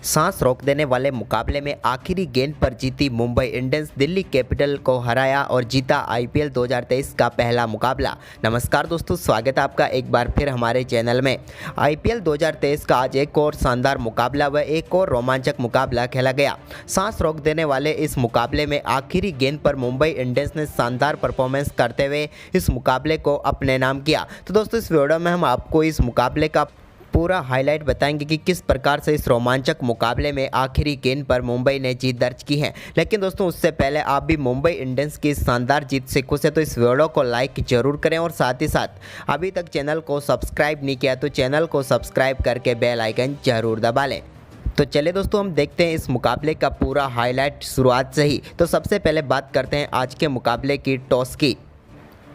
सांस रोक देने वाले मुकाबले में आखिरी गेंद पर जीती मुंबई इंडियंस दिल्ली कैपिटल को हराया और जीता आईपीएल 2023 का पहला मुकाबला। नमस्कार दोस्तों, स्वागत है आपका एक बार फिर हमारे चैनल में। आईपीएल 2023 का आज एक और शानदार मुकाबला व एक और रोमांचक मुकाबला खेला गया। सांस रोक देने वाले इस मुकाबले में आखिरी गेंद पर मुंबई इंडियंस ने शानदार परफॉर्मेंस करते हुए इस मुकाबले को अपने नाम किया। तो दोस्तों, इस वीडियो में हम आपको इस मुकाबले का पूरा हाईलाइट बताएंगे कि किस प्रकार से इस रोमांचक मुकाबले में आखिरी गेंद पर मुंबई ने जीत दर्ज की है। लेकिन दोस्तों, उससे पहले आप भी मुंबई इंडियंस की शानदार जीत से खुश है तो इस वीडियो को लाइक जरूर करें और साथ ही साथ अभी तक चैनल को सब्सक्राइब नहीं किया तो चैनल को सब्सक्राइब करके बेल आइकन जरूर दबा लें। तो चलिए दोस्तों, हम देखते हैं इस मुकाबले का पूरा हाईलाइट शुरुआत से ही। तो सबसे पहले बात करते हैं आज के मुकाबले की टॉस की।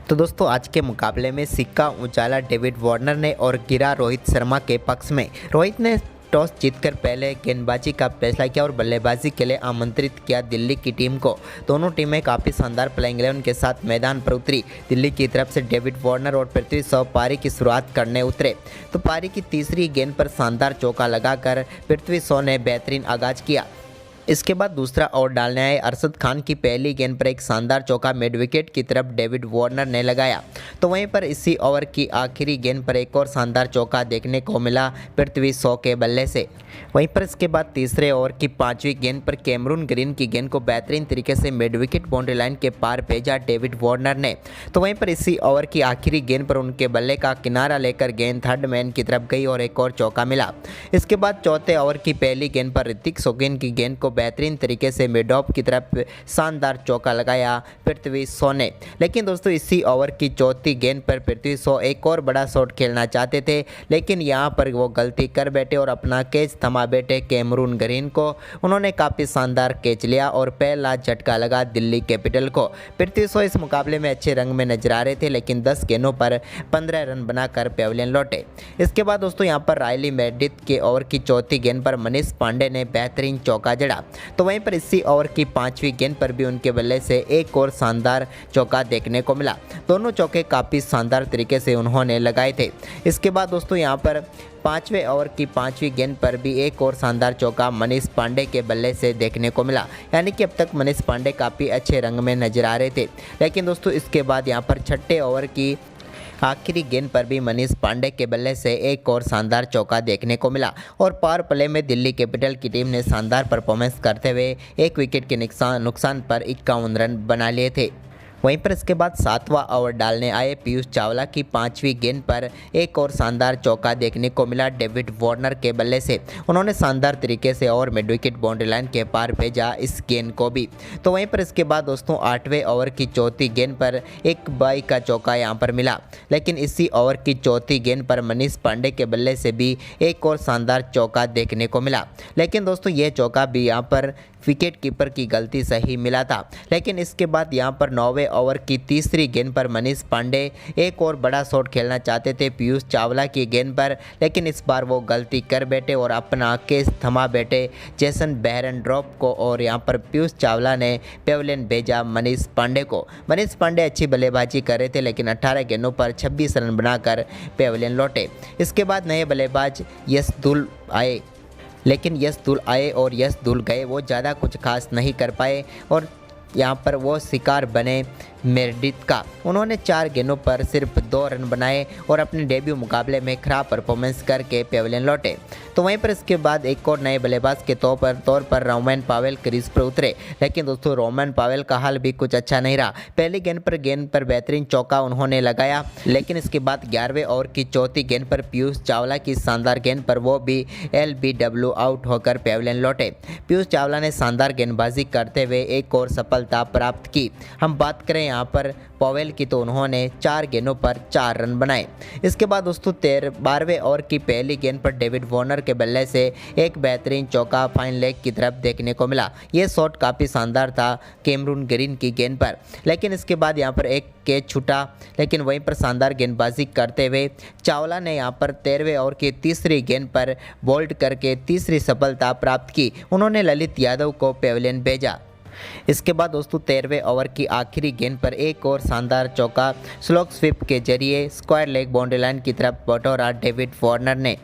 तो दोस्तों, आज के मुकाबले में सिक्का उछाला डेविड वार्नर ने और गिरा रोहित शर्मा के पक्ष में। रोहित ने टॉस जीतकर पहले गेंदबाजी का फैसला किया और बल्लेबाजी के लिए आमंत्रित किया दिल्ली की टीम को। दोनों टीमें काफ़ी शानदार प्लेइंग 11 के साथ मैदान पर उतरी। दिल्ली की तरफ से डेविड वार्नर और पृथ्वी शॉ पारी की शुरुआत करने उतरे तो पारी की तीसरी गेंद पर शानदार चौका लगाकर पृथ्वी शॉ ने बेहतरीन आगाज किया। इसके बाद दूसरा ओवर डालने आए अरशद खान की पहली गेंद पर एक शानदार चौका मिड विकेट की तरफ डेविड वार्नर ने लगाया। तो वहीं पर इसी ओवर की आखिरी गेंद पर एक और शानदार चौका देखने को मिला पृथ्वी शॉ के बल्ले से। वहीं पर इसके बाद तीसरे ओवर की पांचवी गेंद पर कैमरून ग्रीन की गेंद को बेहतरीन तरीके से मिड विकेट बाउंड्री लाइन के पार भेजा डेविड वार्नर ने। तो वहीं पर इसी ओवर की आखिरी गेंद पर उनके बल्ले का किनारा लेकर गेंद थर्ड मैन की तरफ गई और एक और चौका मिला। इसके बाद चौथे ओवर की पहली गेंद पर ऋतिक शोकीन की गेंद को बेहतरीन तरीके से मिड ऑफ की तरफ शानदार चौका लगाया पृथ्वी शॉ ने। लेकिन दोस्तों, इसी ओवर की चौथी गेंद पर पृथ्वी शॉ एक और बड़ा शॉट खेलना चाहते थे, लेकिन यहां पर वो गलती कर बैठे और अपना कैच थमा बैठे कैमरून ग्रीन को। उन्होंने काफ़ी शानदार कैच लिया और पहला झटका लगा दिल्ली कैपिटल को। पृथ्वी शॉ इस मुकाबले में अच्छे रंग में नजर आ रहे थे, लेकिन 10 गेंदों पर 15 रन बनाकर पेविलियन लौटे। इसके बाद दोस्तों, यहां पर रायली मेडिथ के ओवर की चौथी गेंद पर मनीष पांडे ने बेहतरीन चौका जड़ा। तो वहीं पर इसी ओवर की पांचवी गेंद पर भी उनके बल्ले से एक और शानदार चौका देखने को मिला। दोनों चौके काफ़ी शानदार तरीके से उन्होंने लगाए थे। इसके बाद दोस्तों, यहां पर पांचवें ओवर की पांचवी गेंद पर भी एक और शानदार चौका मनीष पांडे के बल्ले से देखने को मिला। यानी कि अब तक मनीष पांडे काफ़ी अच्छे रंग में नजर आ रहे थे। लेकिन दोस्तों, इसके बाद यहां पर छठे ओवर की आखिरी गेंद पर भी मनीष पांडे के बल्ले से एक और शानदार चौका देखने को मिला और पावर प्ले में दिल्ली कैपिटल की टीम ने शानदार परफॉर्मेंस करते हुए एक विकेट के नुकसान पर 51 रन बना लिए थे। वहीं पर इसके बाद सातवां ओवर डालने आए पीयूष चावला की पांचवी गेंद पर एक और शानदार चौका देखने को मिला डेविड वार्नर के बल्ले से। उन्होंने शानदार तरीके से और मिड विकेट बाउंड्री लाइन के पार भेजा इस गेंद को भी। तो वहीं पर इसके बाद दोस्तों, आठवें ओवर की चौथी गेंद पर एक बाई का चौका यहां पर मिला, लेकिन इसी ओवर की चौथी गेंद पर मनीष पांडे के बल्ले से भी एक और शानदार चौका देखने को मिला। लेकिन दोस्तों, यह चौका भी यहां पर विकेट कीपर की गलती से ही मिला था। लेकिन इसके बाद यहां पर 9वें ओवर की तीसरी गेंद पर मनीष पांडे एक और बड़ा शॉट खेलना चाहते थे पीयूष चावला की गेंद पर, लेकिन इस बार वो गलती कर बैठे और अपना केस थमा बैठे जेसन बेहरन ड्रॉप को और यहां पर पीयूष चावला ने पेविलियन भेजा मनीष पांडे को। मनीष पांडे अच्छी बल्लेबाजी कर रहे थे, लेकिन 18 गेंदों पर 26 रन बनाकर पेविलियन लौटे। इसके बाद नए बल्लेबाज यशदुल आए, लेकिन यशदुल आए और यशदुल गए। वो ज़्यादा कुछ खास नहीं कर पाए और यहाँ पर वो शिकार बने मेरडिथ का। उन्होंने 4 गेंदों पर सिर्फ 2 रन बनाए और अपने डेब्यू मुकाबले में खराब परफॉर्मेंस करके पेविलियन लौटे। तो वहीं पर इसके बाद एक और नए बल्लेबाज के तौर पर रोमन पावेल क्रीज पर उतरे। लेकिन दोस्तों, रोमन पावेल का हाल भी कुछ अच्छा नहीं रहा। पहली गेंद पर बेहतरीन चौका उन्होंने लगाया, लेकिन इसके बाद 11वें ओवर की चौथी गेंद पर पीयूष चावला की शानदार गेंद पर वो भी LBW आउट होकर पेविलियन लौटे। पीयूष चावला ने शानदार गेंदबाजी करते हुए एक और सफलता प्राप्त की। हम बात करें यहाँ पर पवेल की, तो उन्होंने 4 गेंदों पर 4 रन बनाए। इसके बाद दोस्तों, 12वें ओवर की पहली गेंद पर डेविड वार्नर के बल्ले से एक बेहतरीन चौका फाइन लेग की तरफ देखने को मिला। यह शॉट काफ़ी शानदार था कैमरून ग्रीन की गेंद पर, लेकिन इसके बाद यहाँ पर एक कैच छूटा। लेकिन वहीं पर शानदार गेंदबाजी करते हुए चावला ने यहाँ पर 13वें ओवर की तीसरी गेंद पर बोल्ड करके तीसरी सफलता प्राप्त की। उन्होंने ललित यादव को पेविलियन भेजा। इसके बाद दोस्तों 13वें ओवर की आखिरी गेंद पर एक और शानदार चौका स्लोक स्वीप के जरिए स्क्वायर लेग बाउंड्री लाइन की तरफ बटोरा डेविड वार्नर ने।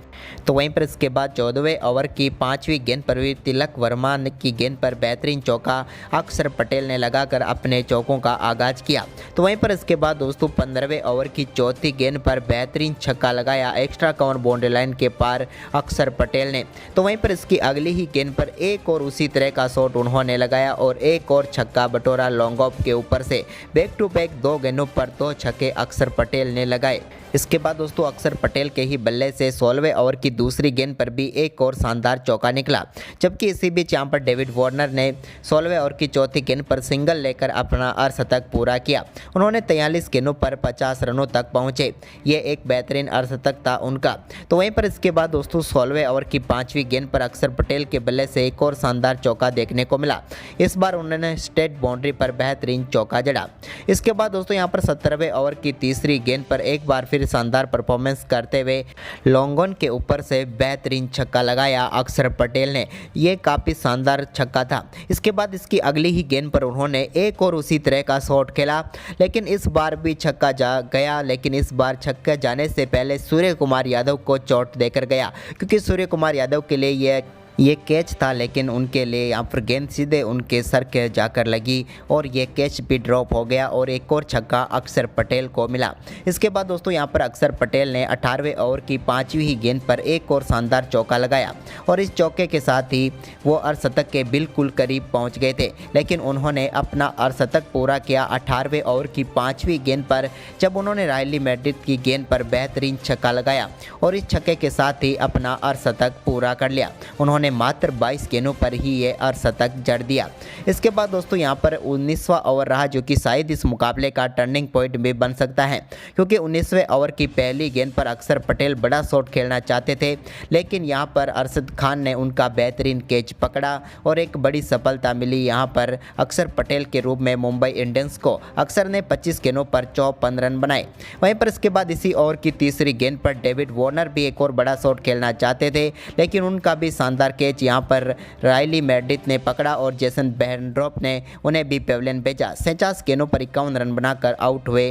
तो वहीं पर इसके बाद 14वें ओवर की 5वीं गेंद पर भी तिलक वर्मा की गेंद पर बेहतरीन चौका अक्षर पटेल ने लगाकर अपने चौकों का आगाज किया। तो वहीं पर इसके बाद दोस्तों 15वें ओवर की चौथी गेंद पर बेहतरीन छक्का लगाया एक्स्ट्रा कवर बाउंड्री लाइन के पार अक्षर पटेल ने। तो वहीं पर इसकी अगली ही गेंद पर एक और उसी तरह का शॉट उन्होंने लगाया और एक और छक्का बटोरा लॉन्ग ऑफ के ऊपर से। बैक टू बैक 2 गेंदों पर 2 छक्के अक्षर पटेल ने लगाए। इसके बाद दोस्तों अक्षर पटेल के ही बल्ले से 16वें ओवर की दूसरी गेंद पर भी एक और शानदार चौका निकला, जबकि इसी बीच यहाँ पर डेविड वार्नर ने 16वें ओवर की चौथी गेंद पर सिंगल लेकर अपना अर्धशतक पूरा किया। उन्होंने 43 गेंदों पर 50 रनों तक पहुंचे। ये एक बेहतरीन अर्धशतक था उनका। तो वहीं पर इसके बाद दोस्तों 16वें ओवर की 5वीं गेंद पर अक्षर पटेल के बल्ले से एक और शानदार चौका देखने को मिला। इस बार उन्होंने स्ट्रेट बाउंड्री पर बेहतरीन चौका जड़ा। इसके बाद दोस्तों यहाँ पर 17वें ओवर की तीसरी गेंद पर एक बार फिर शानदार परफॉर्मेंस करते हुए लॉन्ग ऑन के ऊपर से बेहतरीन छक्का लगाया अक्षर पटेल ने। ये काफ़ी शानदार छक्का था। इसके बाद इसकी अगली ही गेंद पर उन्होंने एक और उसी तरह का शॉट खेला, लेकिन इस बार भी छक्का जा गया। लेकिन इस बार छक्का जाने से पहले सूर्य कुमार यादव को चोट देकर गया, क्योंकि सूर्य कुमार यादव के लिए ये कैच था, लेकिन उनके लिए यहाँ पर गेंद सीधे उनके सर के जाकर लगी और ये कैच भी ड्रॉप हो गया और एक और छक्का अक्षर पटेल को मिला। इसके बाद दोस्तों यहाँ पर अक्षर पटेल ने 18वें ओवर की 5वीं ही गेंद पर एक और शानदार चौका लगाया और इस चौके के साथ ही वो अर्धशतक के बिल्कुल करीब पहुँच गए थे, लेकिन उन्होंने अपना अर्धशतक पूरा किया 18वें ओवर की 5वीं गेंद पर, जब उन्होंने रायली मैड्रिड की गेंद पर बेहतरीन छक्का लगाया और इस छक्के के साथ ही अपना अर्धशतक पूरा कर लिया। उन्होंने मात्र 22 गेंदों पर ही ये अर्धशतक जड़ दिया। इसके बाद दोस्तों यहाँ पर 19वां ओवर रहा, जो कि शायद इस मुकाबले का टर्निंग पॉइंट भी बन सकता है, क्योंकि 19वें ओवर की पहली गेंद पर अक्षर पटेल बड़ा शॉट खेलना चाहते थे, लेकिन यहाँ पर अरशद खान ने उनका बेहतरीन कैच पकड़ा और एक बड़ी सफलता मिली यहाँ पर अक्षर पटेल के रूप में मुंबई इंडियंस को। अक्षर ने 25 गेंदों पर 54 रन बनाए। वहीं पर इसके बाद इसी ओवर की तीसरी गेंद पर डेविड वार्नर भी एक और बड़ा शॉट खेलना चाहते थे, लेकिन उनका भी शानदार कैच यहाँ पर रायली मैड्रिड ने पकड़ा और जेसन बेहरड्रॉप ने उन्हें भी पेविलियन भेजा। 49 गेंदों पर 51 रन बनाकर आउट हुए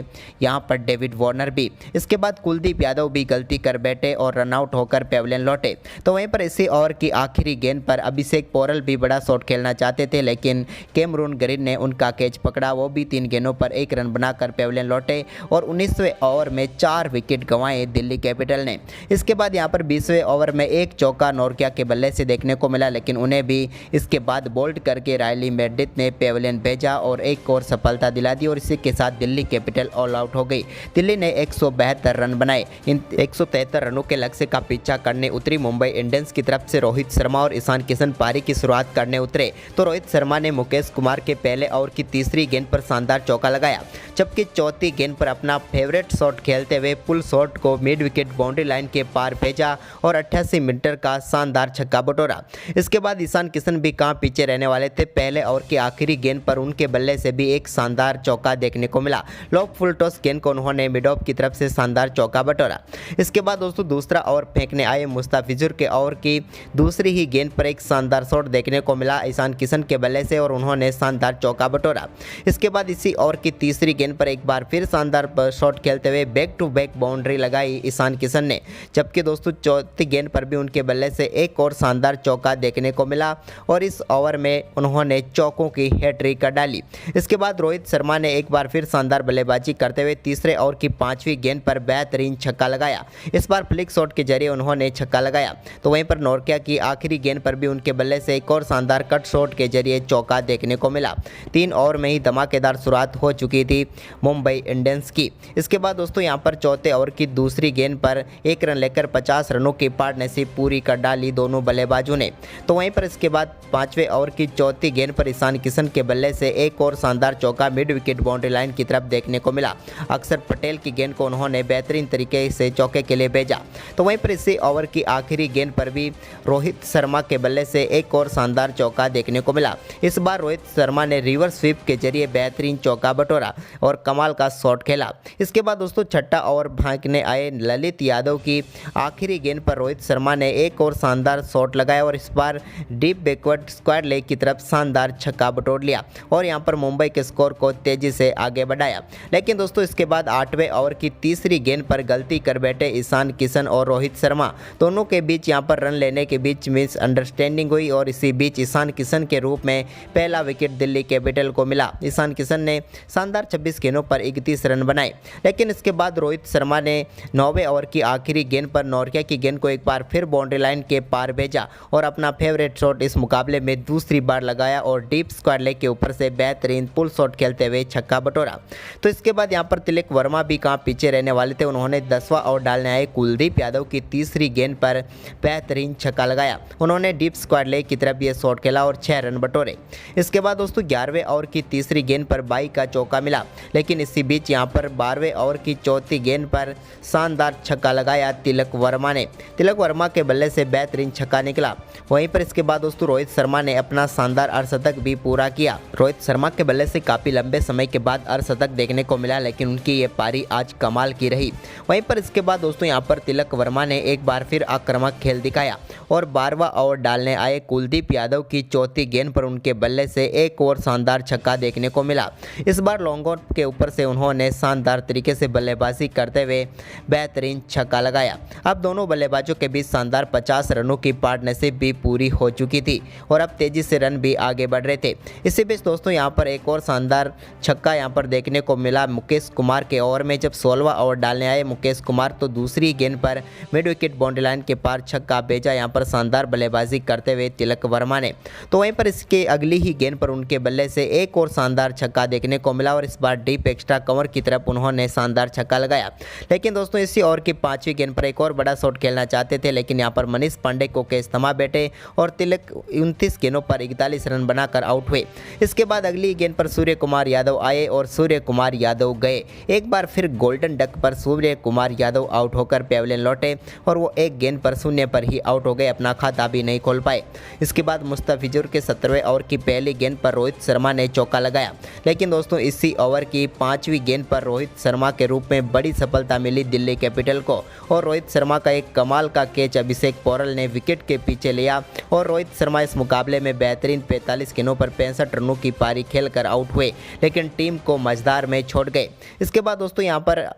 यहाँ पर डेविड वार्नर भी। इसके बाद कुलदीप यादव भी गलती कर बैठे और रनआउट होकर पेविलियन लौटे। तो वहीं पर इसी ओवर की आखिरी गेंद पर अभिषेक पोरल भी बड़ा शॉट खेलना चाहते थे, लेकिन कैमरून ग्रीन ने उनका कैच पकड़ा। वो भी 3 गेंदों पर 1 रन बनाकर पेविलियन लौटे और 19वें ओवर में 4 विकेट गंवाए दिल्ली कैपिटल ने। इसके बाद यहाँ पर 20वें ओवर में एक चौका नॉर्किया के बल्ले से देखने को मिला, लेकिन उन्हें भी इसके बाद बोल्ड करके रायली मैड्रिड ने पेविलियन भेजा और एक और सफलता दिला दी और इसी के साथ दिल्ली कैपिटल ऑल आउट हो गई। दिल्ली ने 172 रन बनाए। इन 173 रनों के लक्ष्य का पीछा करने उतरी मुंबई इंडियंस की तरफ से रोहित शर्मा और ईशान किशन पारी की शुरुआत करने उतरे। तो रोहित शर्मा ने मुकेश कुमार के पहले ओवर की तीसरी गेंद पर शानदार चौका लगाया, जबकि चौथी गेंद पर अपना फेवरेट शॉट खेलते हुए पुल शॉट को मिड विकेट बाउंड्री लाइन के पार भेजा और 88 मीटर का शानदार छक्का बटोरा। इसके बाद ईशान किशन भी कहां पीछे रहने वाले थे। पहले ओवर की आखिरी गेंद पर उनके बल्ले से भी एक शानदार चौका देखने को मिला। लॉन्ग फुल टॉस गेंद को उन्होंने मिड ऑफ की तरफ से शानदार चौका बटोरा। इसके बाद दोस्तों दूसरा ओवर फेंकने आए मुस्ताफिजुर के ओवर की दूसरी ही गेंद पर एक शानदार शॉट देखने को मिला ईशान किशन के बल्ले से और उन्होंने शानदार चौका बटोरा। इसके बाद इसी ओवर की तीसरी गेंद पर एक बार फिर शानदार शॉट खेलते हुए बैक टू बैक बाउंड्री लगाई ईशान किशन ने, जबकि दोस्तों चौथी गेंद पर भी उनके बल्ले से एक और शानदार चौका देखने को मिला और इस ओवर में उन्होंने चौकों की हैट्रिक कर डाली। इसके बाद रोहित शर्मा ने एक बार फिर शानदार बल्लेबाजी करते हुए तीसरे ओवर की 5वीं गेंद पर बेहतरीन छक्का लगाया। इस बार फ्लिक शॉट के जरिए उन्होंने छक्का लगाया। तो वहीं पर नॉर्किया की आखिरी गेंद पर भी उनके बल्ले से एक और शानदार कट शॉट के जरिए चौका देखने को मिला। 3 ओवर में ही धमाकेदार शुरुआत हो चुकी थी मुंबई इंडियंस की। इसके बाद दोस्तों यहाँ पर चौथे ओवर की दूसरी गेंद पर 1 रन लेकर 50 रनों की पार्टनरशिप पूरी कर डाली दोनों बल्लेबाजों ने। तो वहीं पर इसके बाद 5वें ओवर की चौथी गेंद पर ईशान किशन के बल्ले से एक और शानदार चौका मिड विकेट बाउंड्री लाइन की तरफ देखने को मिला। अक्षर पटेल की गेंद को उन्होंने बेहतरीन तरीके से चौके के लिए भेजा। तो वहीं पर इसी ओवर की आखिरी गेंद पर भी रोहित शर्मा के बल्ले से एक और शानदार चौका देखने को मिला। इस बार रोहित शर्मा ने रिवर्स स्वीप के जरिए बेहतरीन चौका बटोरा और कमाल का शॉट खेला। इसके बाद दोस्तों छठा ओवर फेंकने आए ललित यादव की आखिरी गेंद पर रोहित शर्मा ने एक और शानदार शॉट लगा लगाया और इस बार डीप बैकवर्ड स्क्वायर लेग की तरफ शानदार छक्का बटोर लिया और यहां पर मुंबई के स्कोर को तेजी से आगे बढ़ाया। लेकिन दोस्तों इसके बाद 8वें ओवर की तीसरी गेंद पर गलती कर बैठे ईशान किशन और रोहित शर्मा दोनों के बीच यहां पर रन लेने के बीच मिसअंडरस्टैंडिंग हुई और इसी बीच ईशान किशन के रूप में पहला विकेट दिल्ली कैपिटल को मिला। ईशान किशन ने शानदार 26 गेंदों पर 31 रन बनाए। लेकिन इसके बाद रोहित शर्मा ने 9वें ओवर की आखिरी गेंद पर नॉर्किया की गेंद को एक बार फिर बाउंड्री लाइन के पार भेजा और अपना फेवरेट शॉट इस मुकाबले में दूसरी बार लगाया और डीप स्क्वायर लेग के ऊपर से बेहतरीन पुल शॉट खेलते हुए छक्का बटोरा। तो इसके बाद यहां पर तिलक वर्मा भी कहां पीछे रहने वाले थे, उन्होंने 10वां ओवर डालने आए कुलदीप यादव की तीसरी गेंद पर बेहतरीन छक्का लगाया। उन्होंने डीप स्क्वायर लेग की तरफ ये शॉट खेला और 6 रन बटोरे। इसके बाद दोस्तों 11वें ओवर की तीसरी गेंद पर बाई का चौका मिला। लेकिन इसी बीच यहां पर 12वें ओवर की चौथी गेंद पर शानदार छक्का लगाया तिलक वर्मा ने। तिलक वर्मा के बल्ले से बेहतरीन छक्का निकला। वहीं पर इसके बाद दोस्तों रोहित शर्मा ने अपना शानदार अर्धशतक भी पूरा किया। रोहित शर्मा के बल्ले से काफ़ी लंबे समय के बाद अर्धशतक देखने को मिला, लेकिन उनकी ये पारी आज कमाल की रही। वहीं पर इसके बाद दोस्तों यहां पर तिलक वर्मा ने एक बार फिर आक्रामक खेल दिखाया और 12वां ओवर डालने आए कुलदीप यादव की चौथी गेंद पर उनके बल्ले से एक और शानदार छक्का देखने को मिला। इस बार लॉन्ग ऑन के ऊपर से उन्होंने शानदार तरीके से बल्लेबाजी करते हुए बेहतरीन छक्का लगाया। अब दोनों बल्लेबाजों के बीच शानदार 50 रनों की पार्टनरशिप भी पूरी हो चुकी थी और अब तेजी से रन भी आगे बढ़ रहे थे। इसी बीच दोस्तों यहां पर एक और शानदार छक्का यहां पर देखने को मिला मुकेश कुमार के ओवर में। जब 16वां ओवर डालने आए मुकेश कुमार तो दूसरी गेंद पर मिड विकेट बाउंड्री लाइन के पार छक्का भेजा यहां पर शानदार बल्लेबाजी करते हुए तिलक वर्मा ने। तो वहीं पर इसके अगली ही गेंद पर उनके बल्ले से एक और शानदार छक्का देखने को मिला और इस बार डीप एक्स्ट्रा कवर की तरफ उन्होंने शानदार छक्का लगाया। लेकिन दोस्तों इसी ओवर की 5वीं गेंद पर एक और बड़ा शॉट खेलना चाहते थे, लेकिन यहां पर मनीष पांडे को कैच थमा बैठे और तिलक 29 गेंदों पर 41 रन बनाकर आउट हुए। इसके बाद अगली गेंद पर सूर्य कुमार यादव आए और सूर्य कुमार यादव गए। एक बार फिर गोल्डन डक पर सूर्य कुमार यादव आउट होकर पेविलियन लौटे और वो एक गेंद पर शून्य पर ही आउट हो गए, अपना खाता भी नहीं खोल पाए। इसके बाद मुस्तफिजुर के 17वें ओवर की पहली गेंद पर रोहित शर्मा ने चौका लगाया। लेकिन दोस्तों इसी ओवर की 5वीं गेंद पर रोहित शर्मा के रूप में बड़ी सफलता मिली दिल्ली कैपिटल को और रोहित शर्मा का एक कमाल का कैच अभिषेक पोरल ने विकेट के पीछे लिया और रोहित शर्मा इस मुकाबले में बेहतरीन 45 गेंदों पर 65 रनों की पारी खेलकर आउट हुए, लेकिन टीम को मझदार में छोड़ गए। इसके बाद दोस्तों यहां पर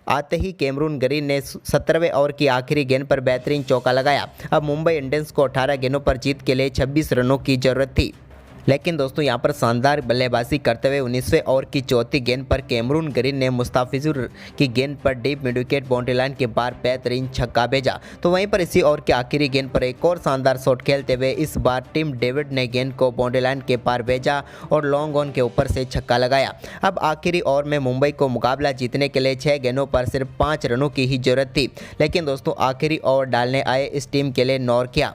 आते ही कैमरून ग्रीन ने 17वें ओवर की आखिरी गेंद पर बेहतरीन चौका लगाया। अब मुंबई इंडियंस को 18 गेंदों पर जीत के लिए 26 रनों की जरूरत थी। लेकिन दोस्तों यहां पर शानदार बल्लेबाजी करते हुए 19वें ओवर की चौथी गेंद पर कैमरून ग्रीन ने मुस्तफिजुर की गेंद पर deep mid wicket boundary line के पार बेहतरीन छक्का भेजा। तो वहीं पर इसी ओवर की आखिरी गेंद पर एक और शानदार शॉट खेलते हुए इस बार टिम डेविड ने गेंद को बाउंड्री लाइन के पार भेजा और लॉन्ग ऑन के ऊपर से छक्का लगाया। अब आखिरी ओवर में मुंबई को मुकाबला जीतने के लिए 6 गेंदों पर सिर्फ 5 रनों की ही जरूरत थी। लेकिन दोस्तों आखिरी ओवर डालने आए इस टीम के लिए नॉर्किया।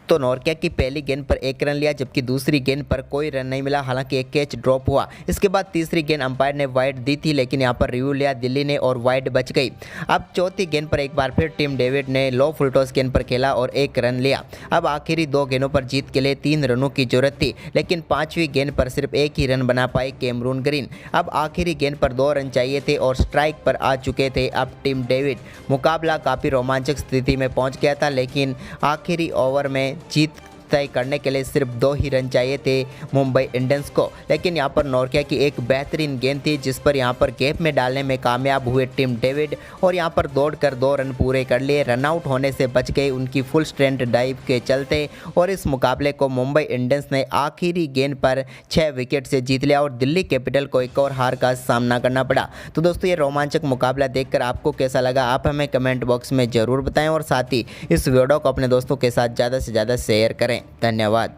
तो नॉर्किया की पहली गेंद पर 1 रन लिया, जबकि दूसरी गेंद पर कोई रन नहीं मिला, हालांकि एक कैच ड्रॉप हुआ। इसके बाद तीसरी गेंद अंपायर ने वाइड दी थी, लेकिन यहां पर रिव्यू लिया दिल्ली ने और वाइड बच गई। अब चौथी गेंद पर एक बार फिर टिम डेविड ने लो फुल टॉस गेंद पर खेला और 1 रन लिया। अब आखिरी 2 गेंदों पर जीत के लिए 3 रनों की जरूरत थी, लेकिन 5वीं गेंद पर सिर्फ 1 ही रन बना पाए कैमरून ग्रीन। अब आखिरी गेंद पर 2 रन चाहिए थे और स्ट्राइक पर आ चुके थे अब टिम डेविड। मुकाबला काफ़ी रोमांचक स्थिति में पहुंच गया था, लेकिन आखिरी ओवर में जीत तय करने के लिए सिर्फ 2 ही रन चाहिए थे मुंबई इंडियंस को। लेकिन यहां पर नॉर्किया की एक बेहतरीन गेंद थी जिस पर यहां पर गैप में डालने में कामयाब हुए टिम डेविड और यहां पर दौड़कर 2 रन पूरे कर लिए। रनआउट होने से बच गए उनकी फुल स्ट्रेंथ डाइव के चलते और इस मुकाबले को मुंबई इंडियंस ने आखिरी गेंद पर 6 विकेट से जीत लिया और दिल्ली कैपिटल को एक और हार का सामना करना पड़ा। तो दोस्तों ये रोमांचक मुकाबला देखकर आपको कैसा लगा आप हमें कमेंट बॉक्स में ज़रूर बताएं और साथ ही इस वीडियो को अपने दोस्तों के साथ ज़्यादा से ज़्यादा शेयर करें। धन्यवाद।